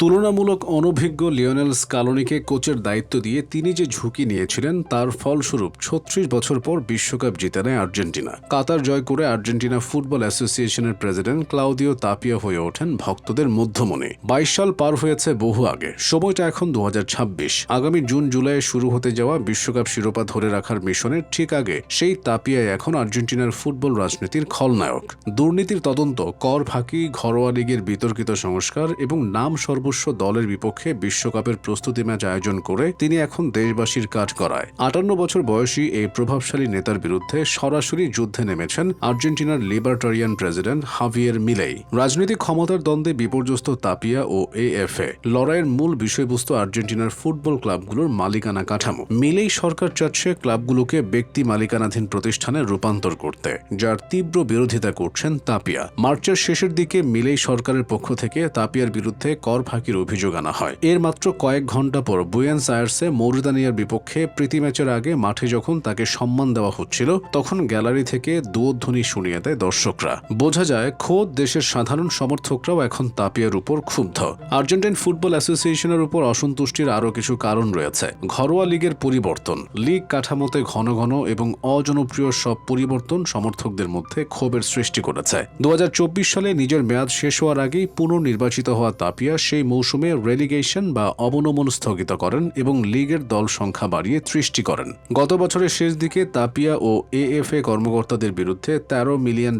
তুলনামূলক অনভিজ্ঞ লিওনেল স্কালোনিকে কোচের দায়িত্ব দিয়ে তিনি যে ঝুঁকি নিয়েছিলেন তার ফলস্বরূপ ৩৬ বছর পর বিশ্বকাপ জিতে নেয় আর্জেন্টিনা। কাতার জয় করে আর্জেন্টিনা ফুটবল অ্যাসোসিয়েশনের প্রেসিডেন্ট ক্লাউদিও তাপিয়া হয়ে ওঠেন ভক্তদের মধ্যমণি। ২২ সাল পার হয়েছে বহু আগে, সময়টা এখন ২০২৬। আগামী জুন জুলাইয়ে শুরু হতে যাওয়া বিশ্বকাপ শিরোপা ধরে রাখার মিশনের ঠিক আগে সেই তাপিয়াই এখন আর্জেন্টিনার ফুটবল রাজনীতির খলনায়ক। দুর্নীতির তদন্ত, কর ফাঁকি, ঘরোয়া লিগের বিতর্কিত সংস্কার এবং নাম সর্বস্ব দলের বিপক্ষে বিশ্বকাপের প্রস্তুতি ম্যাচ আয়োজন করে তিনি এখন দেশবাসীর কাজ করায়। ৫৮ বছর বয়সী এই প্রভাবশালী নেতার বিরুদ্ধে সরাসরি যুদ্ধে নেমেছেন আর্জেন্টিনার লিবার্টারিয়ান প্রেসিডেন্ট হাভিয়ের মিলেই। রাজনৈতিক ক্ষমতার দ্বন্দ্বে বিপর্যস্ত তাপিয়া ও এএফএ লড়াইয়ের মূল বিষয়বস্তু আর্জেন্টিনার ফুটবল ক্লাবগুলোর মালিকানা কাঠামো। মিলেই সরকার চাচ্ছে ক্লাবগুলোকে ব্যক্তি মালিকানাধীন প্রতিষ্ঠানে রূপান্তর করতে, যার তীব্র বিরোধিতা করছেন তাপিয়া। মার্চের শেষের দিকে মিলেই সরকারের পক্ষ থেকে তাপিয়ার বিরুদ্ধে কর ফাঁকির অভিযোগ আনা হয়। এর মাত্র কয়েক ঘন্টা পর বুয়েন্স আয়ার্সে মৌরিতানিয়ার বিপক্ষে প্রীতি ম্যাচের আগে মাঠে যখন তাকে সম্মান দেওয়া হচ্ছিল, তখন গ্যালারি থেকে দুয়োধ্বনি শুনিয়ে দেয় দর্শকরা। বোঝা যায় খোদ দেশের সাধারণ সমর্থকরাও এখন তাপিয়ার উপর ক্ষুব্ধ। আর্জেন্টাইন ফুটবল অ্যাসোসিয়েশনের উপর অসন্তুষ্টির আরও কিছু কারণ রয়েছে। ঘরোয়া লিগের পরিবর্তন, লিগ কাঠামোতে ঘন ঘন এবং অজনপ্রিয় সব পরিবর্তন সমর্থকদের মধ্যে ক্ষোভের সৃষ্টি করেছে। ২০২৪ সালে নিজের মেয়াদ শেষ হওয়ার আগেই পুনর্নির্বাচিত হওয়া তাপিয়া সেই মৌসুমে রেলিগেশন বা অবনমন স্থগিত করেন এবং লিগের দল সংখ্যা বাড়িয়ে ৩০টি করেন। গত বছরের শেষ দিকে তাপিয়া ও এএফএ কর্মকর্তাদের বিরুদ্ধে $১৩ মিলিয়ন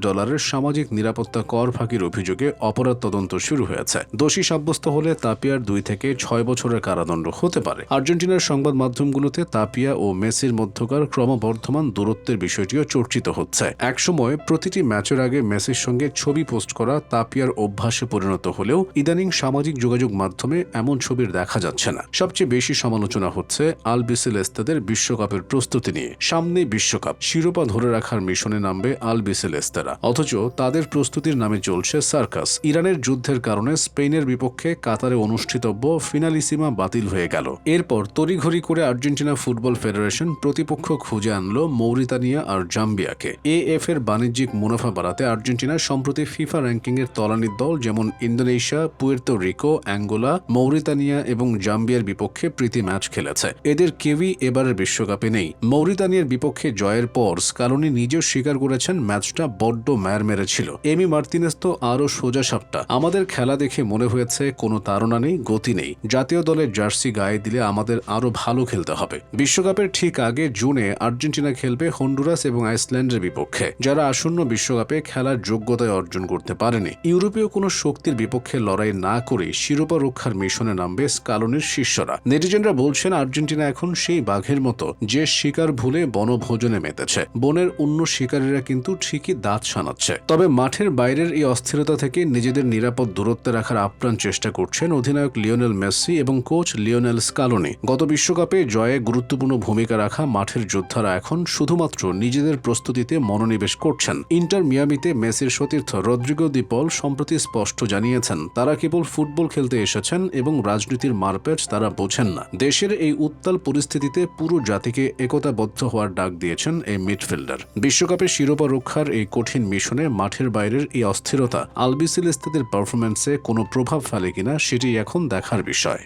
সামাজিক নিরাপত্তা কর ফাঁকির অভিযোগে অপরাধ তদন্ত শুরু হয়েছে। দোষী সাব্যস্ত হলে তাপিয়ার ২ থেকে ৬ বছরের কারাদণ্ড হতে পারে। আর্জেন্টিনার সংবাদ মাধ্যমগুলোতে তাপিয়া ও মেসির মধ্যকার ক্রমবর্ধমান দূরত্বের বিষয়টিও চর্চিত হচ্ছে। একসময় প্রতিটি ম্যাচের আগে মেসির সঙ্গে ছবি পোস্ট করা তাপিয়ার অভ্যাসে পরিণত হলেও ইদানিং সামাজিক যোগাযোগ মাধ্যমে এমন ছবির দেখা যাচ্ছে না। সবচেয়ে বেশি সমালোচনা হচ্ছে আলবিসেলেস্তাদের বিশ্বকাপের প্রস্তুতি নিয়ে। সামনে বিশ্বকাপ, শিরোপা ধরে রাখার মিশনে নামবে আলবিসেলেস্তারা, অথচ তাদের প্রস্তুতির নামে চলছে সার্কাস। ইরানের যুদ্ধের কারণে স্পেনের বিপক্ষে কাতারে অনুষ্ঠিতব্য ফিনালিসিমা বাতিল হয়ে গেল। এরপর তড়িঘড়ি করে আর্জেন্টিনা ফুটবল ফেডারেশন প্রতিপক্ষ খুঁজে আনলো মৌরিতানিয়া আর জাম্বিয়াকে। এএফ এর বাণিজ্যিক মুনাফা বাড়াতে আর্জেন্টিনা সম্প্রতি ফিফা র্যাঙ্কিংয়ের তলানির দল যেমন Indonesia, Puerto Rico, Angola, Mauritania এবং জাম্বিয়ার বিপক্ষে প্রীতি ম্যাচ খেলেছে। এদের কেউই এবারের বিশ্বকাপে নেই। মৌরিতানিয়ার বিপক্ষে জয়ের পর স্কালোনি নিজেও স্বীকার করেছেন ম্যাচটা বড্ড ম্যার মেরেছিল। এমি মার্তিনেজ তো আরও সোজা সাপটা, আমাদের খেলা দেখে মনে হয়েছে কোনো তাড়না নেই, গতি নেই। জাতীয় দলের জার্সি গায়ে দিলে আমাদের আরও ভালো খেলতে হবে। বিশ্বকাপের ঠিক আগে জুনে আর্জেন্টিনা খেলবে হন্ডুরাস এবং আইসল্যান্ডের বিপক্ষে, যারা আসন্ন বিশ্বকাপে খেলার যোগ্যতায় অর্জন করতে পারেনি। ইউরোপীয় কোনো শক্তির বিপক্ষে লড়াই না করে শিরোপা রক্ষার মিশনে নামবে স্কালোনির শিষ্যরা। নেটিজেনরা বলছেন আর্জেন্টিনা এখন সেই বাঘের মতো যে শিকার ভুলে বনভোজনে মেতেছে। বনের অন্য শিকারীরা কিন্তু ঠিকই দাঁত সানাচ্ছে। তবে মাঠের বাইরের এই অস্থিরতা থেকে নিজেদের নিরাপদ দূরত্বে রাখার আপ্রাণ চেষ্টা করছেন অধিনায়ক লিওনেল মেসি এবং কোচ লিওনেল স্কালোনি। গত বিশ্বকাপে জয়ে গুরুত্বপূর্ণ ভূমিকা রাখা মাঠের যোদ্ধারা এখন শুধুমাত্র নিজেদের প্রস্তুতিতে মনোনিবেশ করছেন। ইন্টার মিয়ামিতে মেসির সতীর্থ রদ্রিগো দি পল সম্প্রতি স্পষ্ট জানিয়েছেন তারা কেবল ফুটবল খেলতে এসেছেন এবং রাজনীতির মারপ্যাচ তারা বোঝেন না। দেশের এই উত্তাল পরিস্থিতিতে পুরো জাতিকে একতাবদ্ধ হওয়ার ডাক দিয়েছেন এই মিডফিল্ডার। বিশ্বকাপে শিরোপা রক্ষার এই কঠিন মিশনে মাঠের বাইরের এই অস্থিরতা আলবিসেলেস্তাদের পারফরম্যান্সে কোনো প্রভাব ফেলে কিনা সেটি এখন দেখার বিষয়।